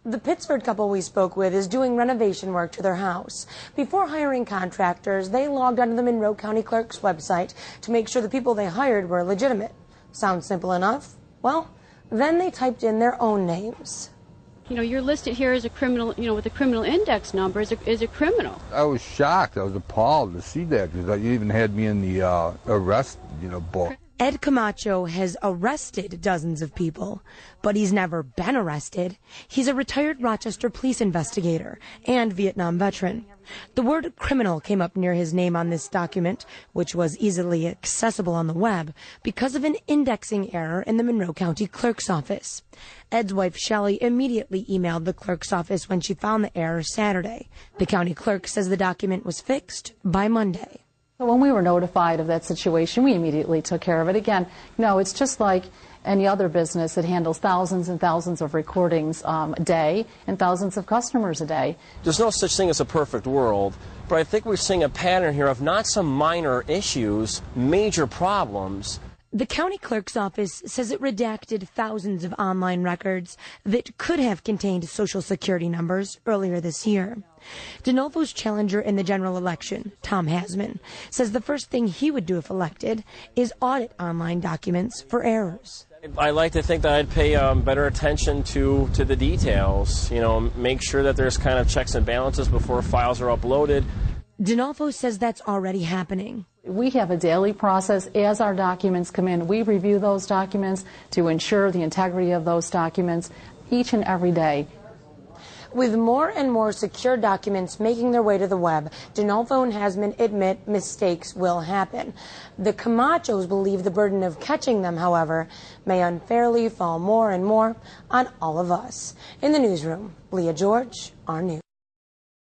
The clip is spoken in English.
The Pittsford couple we spoke with is doing renovation work to their house. Before hiring contractors, they logged onto the Monroe County Clerk's website to make sure the people they hired were legitimate. Sounds simple enough? Well, then they typed in their own names. You know, you're listed here as a criminal, you know, with a criminal index number as a criminal. I was shocked. I was appalled to see that because you even had me in the arrest, book. Ed Camacho has arrested dozens of people, but he's never been arrested. He's a retired Rochester police investigator and Vietnam veteran. The word criminal came up near his name on this document, which was easily accessible on the web, because of an indexing error in the Monroe County Clerk's office. Ed's wife, Shelley, immediately emailed the clerk's office when she found the error Saturday. The county clerk says the document was fixed by Monday. When we were notified of that situation, we immediately took care of it. Again, it's just like any other business that handles thousands and thousands of recordings a day and thousands of customers a day. There's no such thing as a perfect world, but I think we're seeing a pattern here of not some minor issues, major problems. The county clerk's office says it redacted thousands of online records that could have contained Social Security numbers earlier this year. DeNovo's challenger in the general election, Tom Hasman, says the first thing he would do if elected is audit online documents for errors. I like to think that I'd pay better attention to the details, make sure that there's kind of checks and balances before files are uploaded. DeNovo says that's already happening. We have a daily process. As our documents come in, we review those documents to ensure the integrity of those documents each and every day. With more and more secure documents making their way to the web, DeNovo and Hasman admit mistakes will happen. The Camachos believe the burden of catching them, however, may unfairly fall more and more on all of us. In the newsroom, Leah George, our News.